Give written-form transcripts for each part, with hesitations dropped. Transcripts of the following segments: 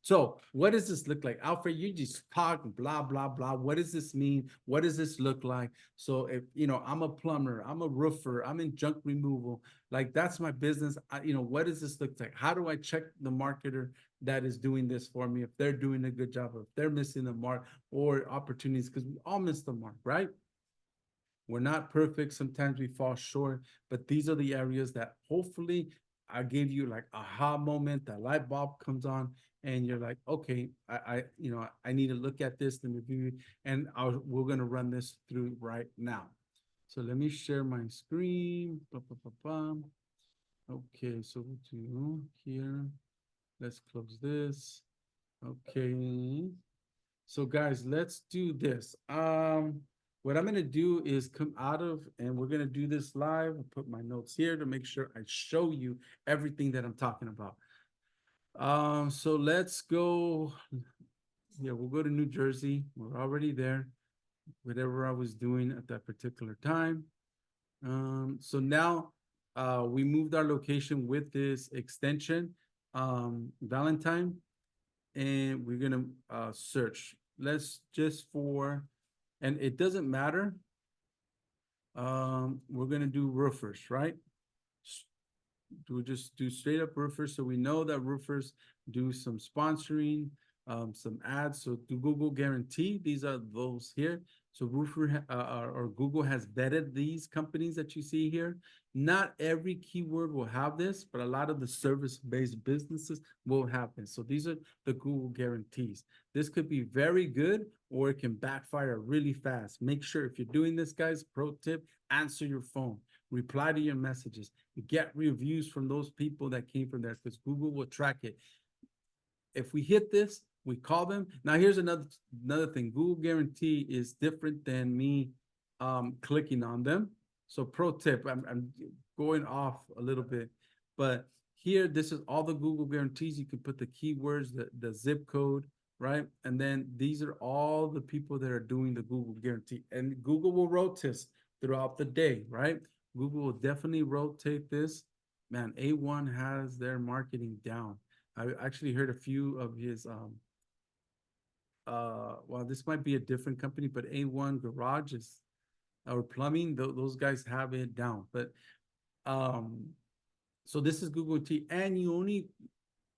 So what does this look like? Alfred, you just talk blah, blah, blah. What does this mean? What does this look like? So if, I'm a plumber, I'm a roofer, I'm in junk removal, like that's my business. What does this look like? How do I check the marketer that is doing this for me? If they're doing a good job, or if they're missing the mark or opportunities, because we all miss the mark, right? We're not perfect. Sometimes we fall short, but these are the areas that hopefully I gave you like aha moment, that light bulb comes on, and you're like, okay, I need to look at this and review, and we're gonna run this through right now. So let me share my screen. Okay, so we'll do here. Let's close this. Okay. So guys, let's do this. What I'm gonna do is come out of, and we're gonna do this live. I'll put my notes here to make sure I show you everything that I'm talking about. So let's go. Yeah, we'll go to New Jersey. We're already there. Whatever I was doing at that particular time. So now we moved our location with this extension, Valentine, and we're gonna search. Let's just for, and it doesn't matter. We're gonna do roofers, right? We'll just do straight up roofers, so we know that roofers do some sponsoring, some ads. So do Google guarantee? These are those here. So or Google has vetted these companies that you see here. Not every keyword will have this, but a lot of the service-based businesses will have this. So these are the Google guarantees. This could be very good, or it can backfire really fast. Make sure if you're doing this, guys, pro tip, answer your phone, reply to your messages, get reviews from those people that came from there, because Google will track it. If we hit this, we call them. Now here's another thing. Google guarantee is different than me clicking on them. So pro tip, I'm going off a little bit, but here, this is all the Google guarantees. You can put the keywords, the zip code, right? And then these are all the people that are doing the Google guarantee. And Google will rotate throughout the day, right? Google will definitely rotate this. Man, A1 has their marketing down. I actually heard a few of his well, this might be a different company, but A1 Garages or plumbing, those guys have it down. But um so this is Google T, and you only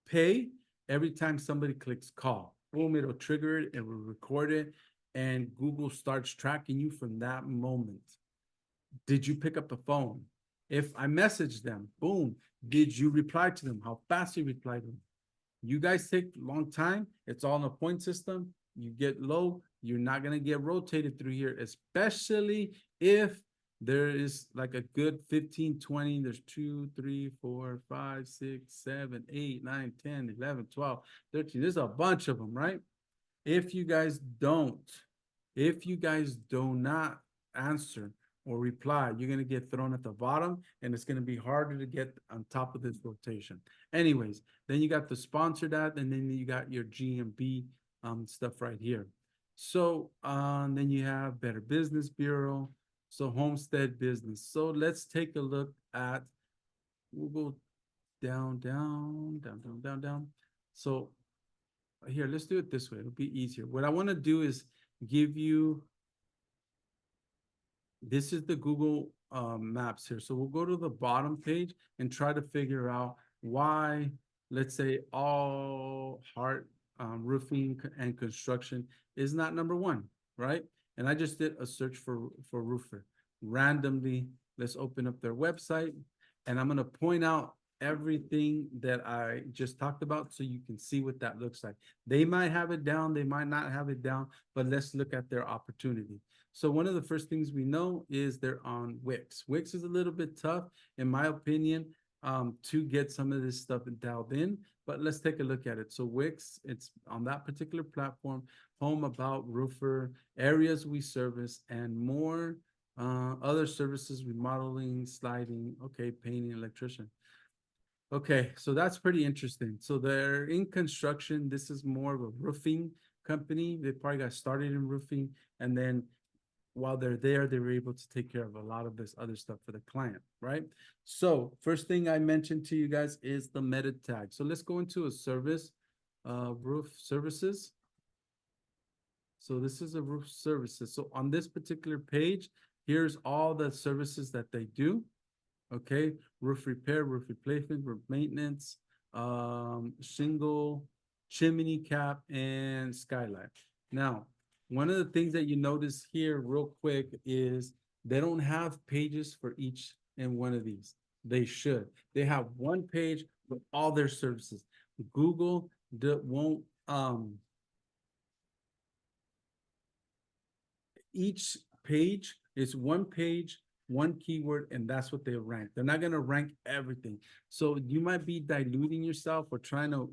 pay every time somebody clicks call. Boom, it'll trigger it, it will record it, and Google starts tracking you from that moment. Did you pick up the phone? If I messaged them, boom, did you reply to them? How fast you replied to them? You guys take a long time. It's all in a point system. You get low, you're not going to get rotated through here, especially if there is like a good 15, 20. There's 2, 3, 4, 5, 6, 7, 8, 9, 10, 11, 12, 13. There's a bunch of them, right? If you guys don't, if you guys do not answer or reply, you're going to get thrown at the bottom, and it's going to be harder to get on top of this rotation. Anyways, then you got the sponsored ad, and then you got your GMB stuff right here. So then you have Better Business Bureau, so Homestead Business. So let's take a look at, we'll go down, down, down, down, down, down. So here, let's do it this way. It'll be easier. What I want to do is give you, this is the Google Maps here. So we'll go to the bottom page and try to figure out why, let's say, all hard roofing and construction is not number one, right? And I just did a search for roofer randomly. Let's open up their website, and I'm going to point out everything that I just talked about so you can see what that looks like. They might have it down, they might not have it down, but let's look at their opportunity. So one of the first things we know is they're on Wix. Wix is a little bit tough, in my opinion, to get some of this stuff dialed in, but let's take a look at it. So Wix, it's on that particular platform, home, about, roofer, areas we service, and more other services, remodeling, sliding, okay, painting, electrician. Okay, so that's pretty interesting. So they're in construction. This is more of a roofing company. They probably got started in roofing, and then while they're there, they were able to take care of a lot of this other stuff for the client, right? So first thing I mentioned to you guys is the meta tag. So let's go into a service. roof services. So this is a roof services. So on this particular page, here's all the services that they do. Okay, roof repair, roof replacement, roof maintenance, shingle, chimney cap, and skylight. Now, one of the things that you notice here real quick is they don't have pages for each and one of these. They should. They have one page with all their services. Google won't each page is one page, one keyword, and that's what they rank. They're not going to rank everything. So you might be diluting yourself or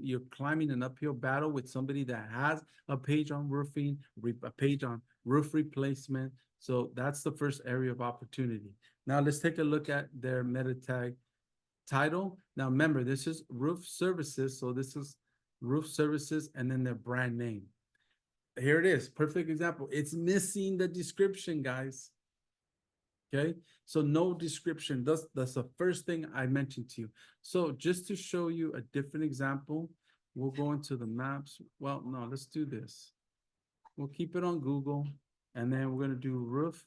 you're climbing an uphill battle with somebody that has a page on roofing, a page on roof replacement. So that's the first area of opportunity. Now let's take a look at their meta tag title. Now remember, this is roof services. So this is roof services and then their brand name. Here it is, perfect example. It's missing the description, guys. Okay, so no description. That's the first thing I mentioned to you. So just to show you a different example, we'll go into the maps. Well, no, let's do this. We'll keep it on Google, and then we're gonna do roof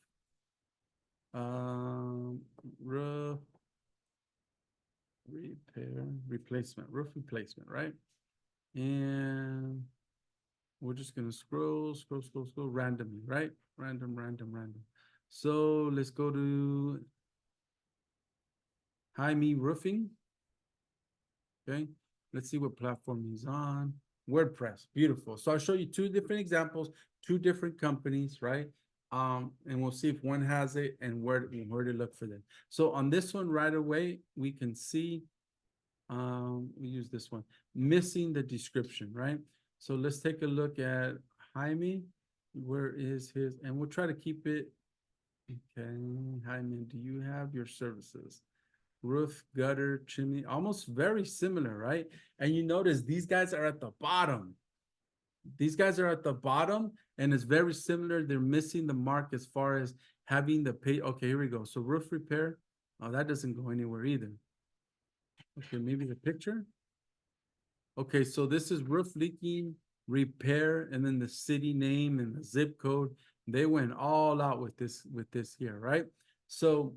repair, replacement, roof replacement, right? And we're just gonna scroll randomly, right? Random. So let's go to Jaime Roofing. Okay, let's see what platform he's on. WordPress, beautiful. So I'll show you two different examples, two different companies, right? And we'll see if one has it and where to look for them. So on this one right away, we can see, we use this one, missing the description, right? So let's take a look at Jaime. Where is his? And we'll try to keep it. Okay, Jaime, do you have your services? Roof, gutter, chimney, almost very similar, right? And you notice these guys are at the bottom. These guys are at the bottom, and it's very similar. They're missing the mark as far as having the pay. Okay, here we go. So roof repair. Oh, that doesn't go anywhere either. Okay, maybe the picture. Okay, so this is roof leaking repair, and then the city name and the zip code. They went all out with this here, right? So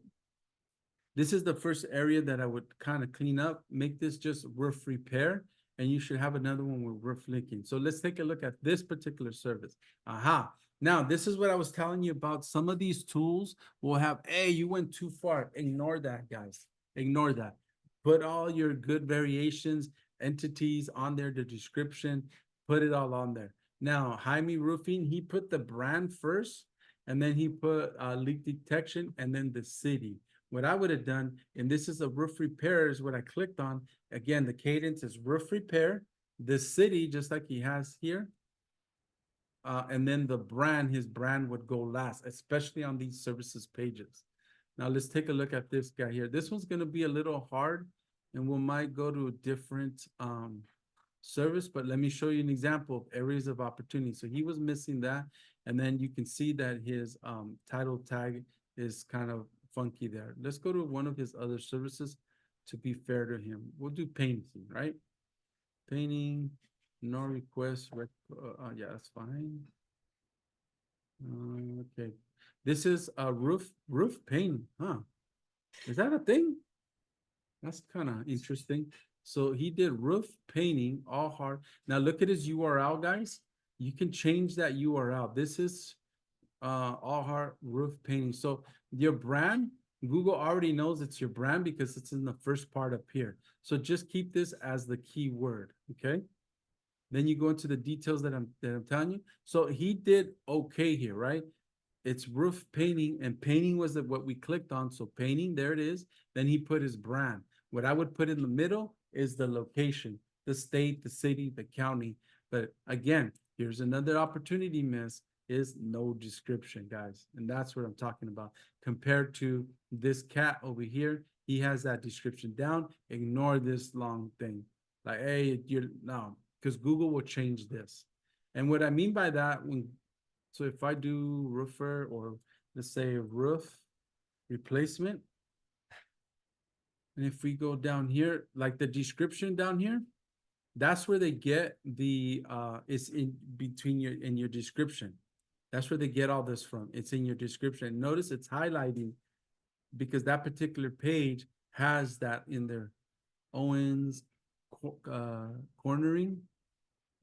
this is the first area that I would kind of clean up, make this just roof repair, and you should have another one with roof leaking. So let's take a look at this particular service. Aha. Now, this is what I was telling you about. Some of these tools will have, hey, you went too far. Ignore that, guys. Ignore that. Put all your good variations, entities on there, the description, put it all on there. Now, Jaime Roofing, he put the brand first, and then he put leak detection, and then the city. What I would have done, and this is a roof repair, is what I clicked on. Again, the cadence is roof repair, the city, just like he has here. And then the brand, his brand would go last, especially on these services pages. Now let's take a look at this guy here. This one's gonna be a little hard, and we might go to a different service, but let me show you an example of areas of opportunity. So he was missing that, and then you can see that his title tag is kind of funky there. Let's go to one of his other services to be fair to him. We'll do painting, right? Painting, no request. Yeah, that's fine. Okay, this is a roof painting, huh? Is that a thing? That's kind of interesting. So he did roof painting, all hard. Now look at his URL, guys. You can change that URL. This is all hard roof painting. So your brand, Google already knows it's your brand because it's in the first part up here. So just keep this as the keyword, okay? Then you go into the details that I'm telling you. So he did okay here, right? It's roof painting, and painting was what we clicked on. So painting, there it is. Then he put his brand. What I would put in the middle is the location, the state, the city, the county. But again, here's another opportunity miss, is no description, guys. And that's what I'm talking about. Compared to this cat over here, he has that description down. Ignore this long thing. Like, hey, no, because Google will change this. And what I mean by that, so if I do roofer, or let's say roof replacement, and if we go down here, like the description down here, That's where they get the it's in between your description. That's where they get all this from. It's in your description. Notice it's highlighting because that particular page has that in there. Owens cornering.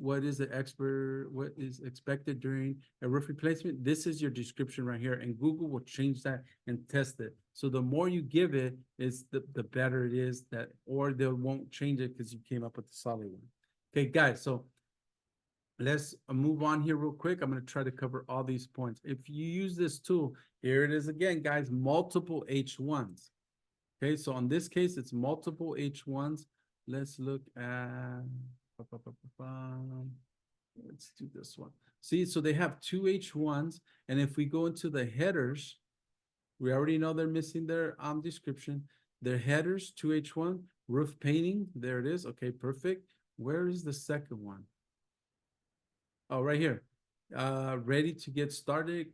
What is the expert? What is expected during a roof replacement? This is your description right here, and Google will change that and test it. So the more you give it, is the better it is that, or they won't change it because you came up with the solid one. Okay, guys. So let's move on here real quick. I'm going to try to cover all these points. If you use this tool, here it is again, guys, multiple H1s. Okay, so in this case, it's multiple H1s. Let's look at, let's do this one. See, so they have two H1s, and if we go into the headers, we already know they're missing their description. Their headers, 2H1, roof painting, there it is. Okay, perfect. Where is the second one? Oh, right here. Ready to get started.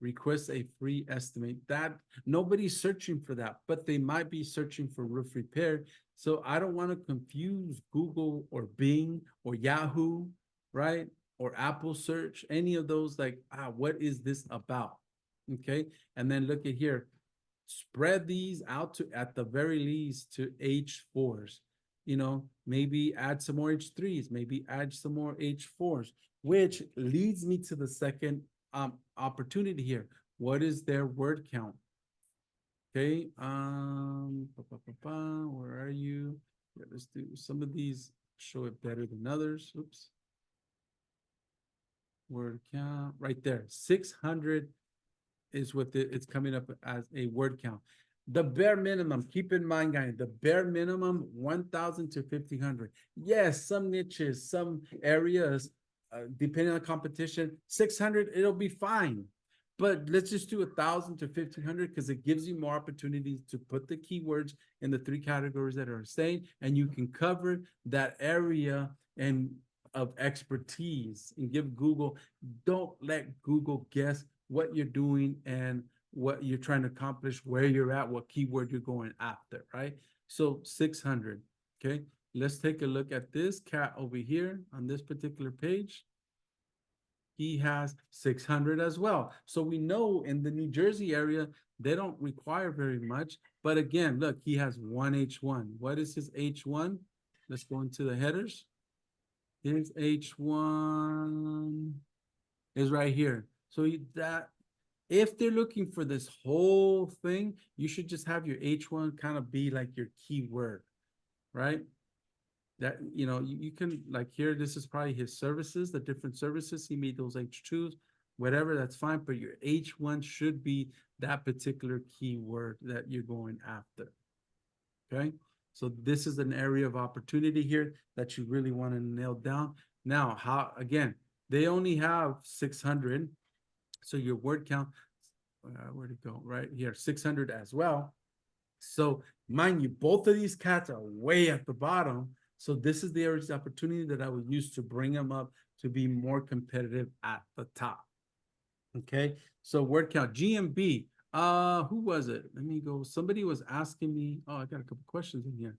Request a free estimate. That nobody's searching for that, but they might be searching for roof repair. So I don't want to confuse Google or Bing or Yahoo, right? Or Apple search, any of those, like, what is this about? Okay. And then look at here. Spread these out to, at the very least, to H4s. You know, maybe add some more H3s, maybe add some more H4s, which leads me to the second opportunity here. What is their word count? Okay, where are you? Yeah, let's do some of these, show it better than others. Oops. Word count right there. 600 is what it's coming up as a word count. The bare minimum, keep in mind, guys, the bare minimum 1,000 to 1,500. Yes, some niches, some areas, depending on competition, 600, it'll be fine. But let's just do 1,000 to 1,500 because it gives you more opportunities to put the keywords in the three categories that are saying, and you can cover that area and of expertise and give Google, don't let Google guess what you're doing and what you're trying to accomplish, where you're at, what keyword you're going after, right? So 600, okay? Let's take a look at this cat over here on this particular page. He has 600 as well. So we know in the New Jersey area, they don't require very much. But again, look, he has one H1. What is his H1? Let's go into the headers. His H1 is right here. So that if they're looking for this whole thing, you should just have your H1 kind of be like your keyword, right? That, you know, you can, like here, this is probably his services, the different services. He made those H2s, whatever, that's fine. But your H1 should be that particular keyword that you're going after, okay? So this is an area of opportunity here that you really want to nail down. Now, how, again, they only have 600. So your word count, where'd it go? Right here, 600 as well. So mind you, both of these cats are way at the bottom. So this is the area's opportunity that I would use to bring them up to be more competitive at the top. Okay, so word count, GMB. Who was it? Let me go. Somebody was asking me. Oh, I got a couple questions in here.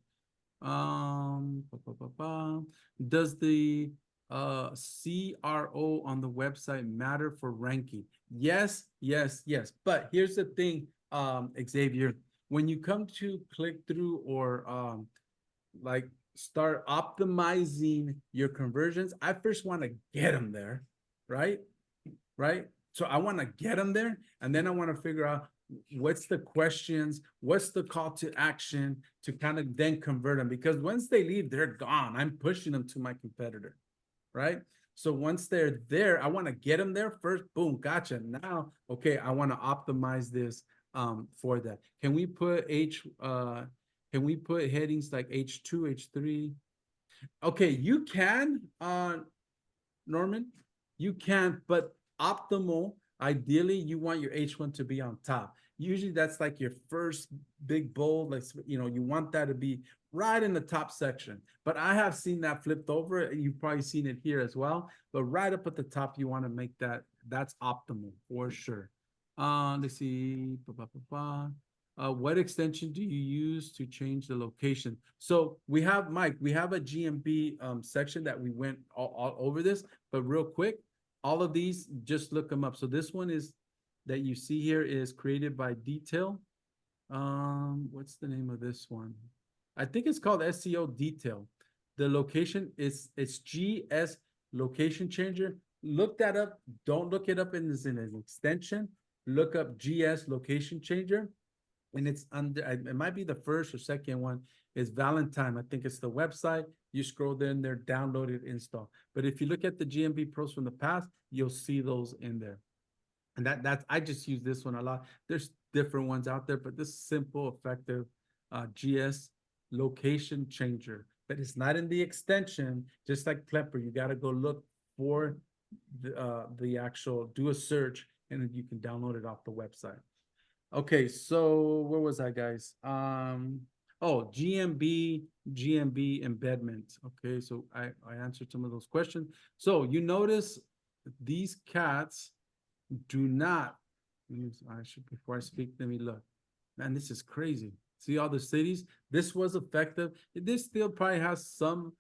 Does the CRO on the website matter for ranking? Yes, yes, yes. But here's the thing, Xavier. When you come to click through or like start optimizing your conversions, I first want to get them there, right? Right? So I want to get them there, and then I want to figure out what's the questions, what's the call to action to kind of then convert them, because once they leave, they're gone. I'm pushing them to my competitor, right? So once they're there, I want to get them there first. Boom, gotcha. Now, okay, I want to optimize this for that. Can we put headings like H2, H3? Okay, you can, Norman, you can, but optimal, ideally, you want your H1 to be on top. Usually that's like your first big bold, like, you know, you want that to be right in the top section. But I have seen that flipped over. You've probably seen it here as well. But right up at the top, you want to make that, that's optimal for sure. Let's see. What extension do you use to change the location? So we have, Mike, we have a GMB section that we went all over this, but real quick, all of these, just look them up. So this one is that you see here is created by Detail. What's the name of this one? I think it's called SEO Detail. The location is it's GS Location Changer. Look that up. Don't look it up in an extension. Look up GS Location Changer, and it's under. It might be the first or second one. Is Valentine. I think it's the website. You scroll in there, download it, install. But if you look at the GMB Pros from the past, you'll see those in there. And that's I just use this one a lot. There's different ones out there, but this simple, effective GS location changer. But it's not in the extension, just like Klepper. You got to go look for the actual, do a search, and then you can download it off the website. Okay, so where was I, guys? Oh, GMB embedment. Okay, so I answered some of those questions. So you notice these cats do not, I should, before I speak, let me look. Man, this is crazy. See all the cities? This was effective. This still probably has some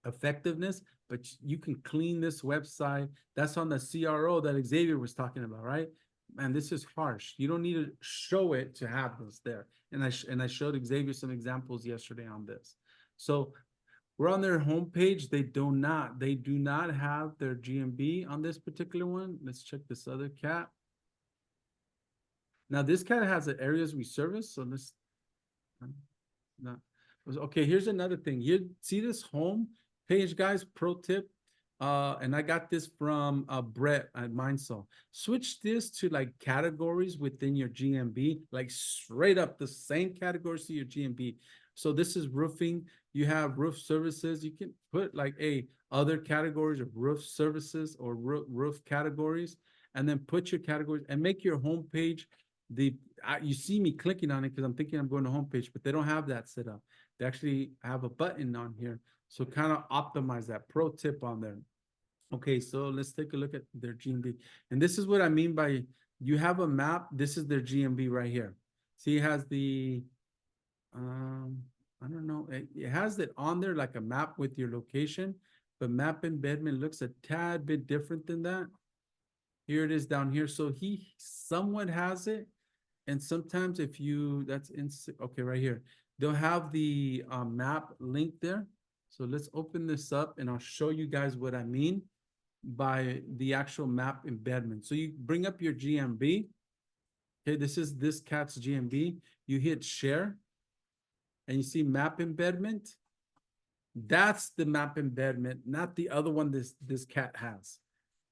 effectiveness, but you can clean this website. That's on the CRO that Xavier was talking about, right? Man, this is harsh. You don't need to show it to have this there. And I showed Xavier some examples yesterday on this. So we're on their homepage. They do not have their GMB on this particular one. Let's check this other cat. Now this cat has the areas we service. So this, not, okay, here's another thing. You see this home page, guys, pro tip. And I got this from Brett at Mindsaw. Switch this to like categories within your GMB, like straight up the same categories to your GMB. So this is roofing. You have roof services. You can put like other categories of roof services or roof categories, and then put your categories and make your homepage. You see me clicking on it because I'm thinking I'm going to homepage, but they don't have that set up. They actually have a button on here. So kind of optimize that. Pro tip on there. Okay, so let's take a look at their GMB. And this is what I mean by you have a map. This is their GMB right here. See, it has the, I don't know. It has it on there like a map with your location, but map embedment looks a tad bit different than that. Here it is down here. So he somewhat has it. And sometimes if you, okay, right here. They'll have the map link there. So let's open this up and I'll show you guys what I mean by the actual map embedment. So you bring up your GMB. Okay, this is this cat's GMB. You hit share and you see map embedment. That's the map embedment, not the other one this cat has.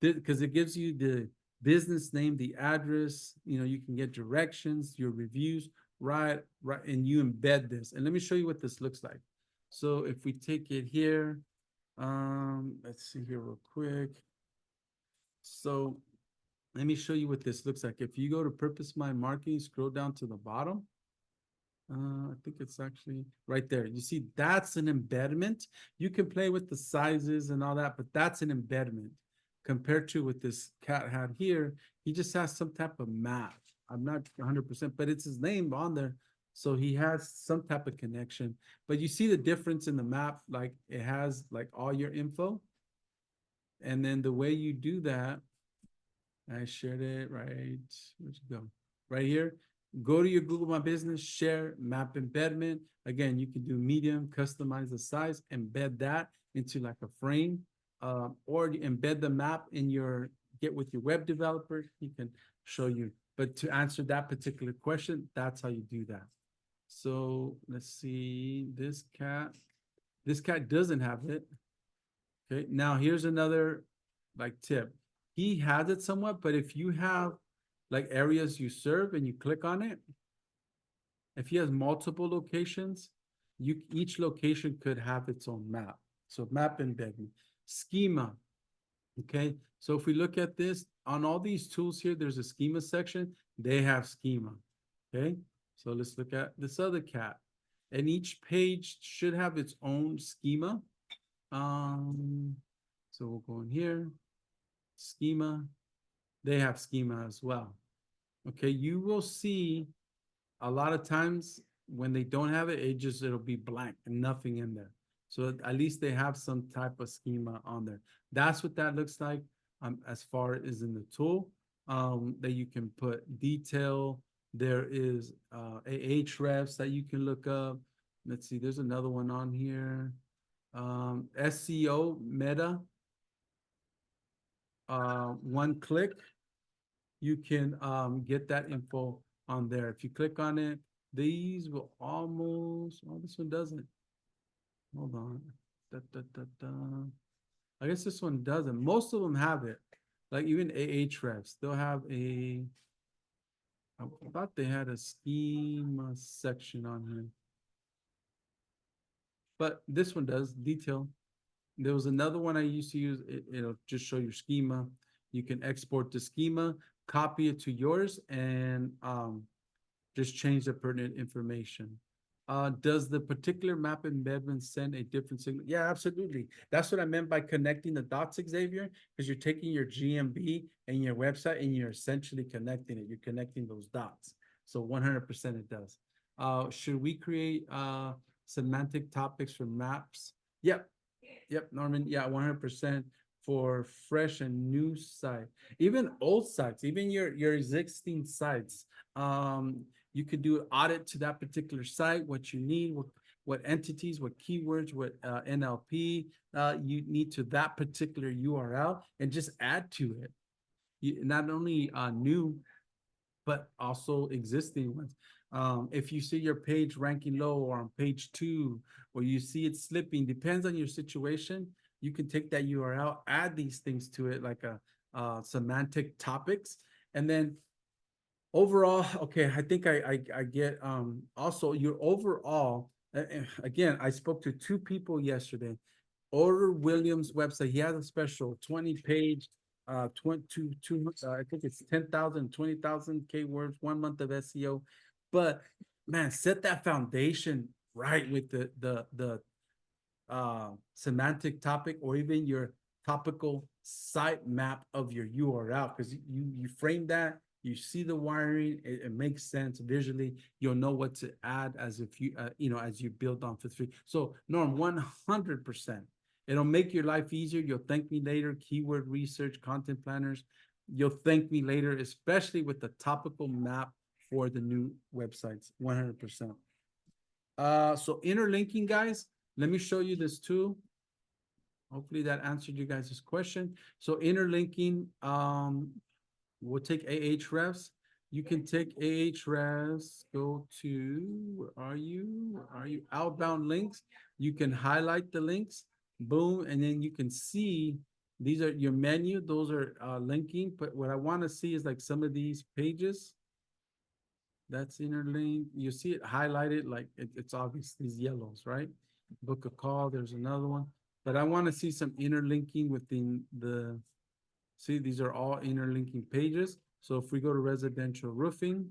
Because it gives you the business name, the address, you can get directions, your reviews, right, and you embed this. And let me show you what this looks like. So if we take it here, let's see here real quick. So let me show you what this looks like. If you go to Purpose My Marketing, scroll down to the bottom. I think it's actually right there. You see, that's an embedment. You can play with the sizes and all that, but that's an embedment compared to what this cat had here. He just has some type of map. I'm not 100%, but it's his name on there. So he has some type of connection, but you see the difference in the map, like it has like all your info. And then the way you do that, I shared it right, where'd you go? Right here, go to your Google My Business, share, map embedment. Again, you can do medium, customize the size, embed that into like a frame, or you embed the map in get with your web developer, he can show you. But to answer that particular question, that's how you do that. So let's see, this cat doesn't have it. Okay, now here's another like tip. He has it somewhat, but if you have like areas you serve and you click on it, if he has multiple locations, each location could have its own map. So map embedding, schema. Okay, so if we look at this, on all these tools here, there's a schema section. They have schema. Okay, so let's look at this other cat. And each page should have its own schema. So we'll go in here, schema. They have schema as well. Okay, you will see a lot of times when they don't have it, it'll be blank and nothing in there. So at least they have some type of schema on there. That's what that looks like as far as in the tool that you can put detail. There is Ahrefs that you can look up. Let's see, there's another one on here. SEO meta, one click, you can get that info on there. If you click on it, these will almost, oh, this one doesn't. Hold on. Da, da, da, da. I guess this one doesn't. Most of them have it. Like even Ahrefs, they'll have I thought they had a schema section on here. But this one does, detail. There was another one I used to use. It'll just show your schema. You can export the schema, copy it to yours, and just change the pertinent information. Does the particular map embedment send a different signal? Yeah, absolutely. That's what I meant by connecting the dots, Xavier, because you're taking your GMB and your website and you're essentially connecting it. You're connecting those dots. So 100% it does. Should we create semantic topics for maps? Yep. Yep, Norman. Yeah, 100% for fresh and new site. Even old sites, even your existing sites. You could do an audit to that particular site, what you need, what entities, what keywords, what NLP you need to that particular URL, and just add to it. Not only new, but also existing ones. If you see your page ranking low or on page 2, or you see it slipping, depends on your situation. You can take that URL, add these things to it like a semantic topics, and then overall, okay, I think I get also your overall. Again, I spoke to 2 people yesterday. Order Williams' website. He has a special 20-page, 22, I think it's 10,000, 20,000 keywords, 1 month of SEO. But man, set that foundation right with the semantic topic, or even your topical site map of your URL, because you frame that, you see the wiring, it makes sense visually. You'll know what to add as if you as you build on for 3. So Norm, 100%. It'll make your life easier. You'll thank me later. Keyword research, content planners. You'll thank me later, especially with the topical map for the new websites. 100%. So interlinking, guys. Let me show you this tool. Hopefully that answered you guys' question. So interlinking, we'll take Ahrefs. You can take Ahrefs, go to, where are you? Where are you? Outbound links. You can highlight the links, boom, and then you can see these are your menu. Those are linking, but what I want to see is like some of these pages. That's interlinked. You see it highlighted, like it's obvious, these yellows, right? Book a call, there's another one. But I want to see some interlinking within the, see, these are all interlinking pages. So if we go to residential roofing,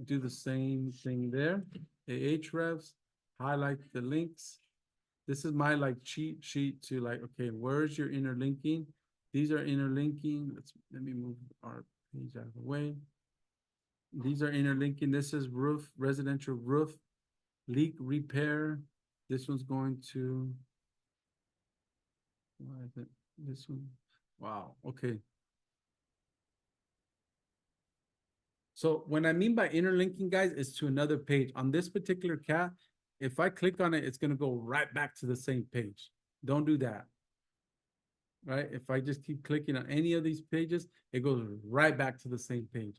do the same thing there. Ahrefs, highlight the links. This is my like cheat sheet to like, okay, where's your interlinking? These are interlinking. Let me move our page out of the way. These are interlinking. This is roof, residential roof, leak repair. This one's going to, why is it this one? Wow, okay. So when I mean by interlinking, guys, is to another page. On this particular cat, if I click on it, it's going to go right back to the same page. Don't do that. Right? If I just keep clicking on any of these pages, it goes right back to the same page.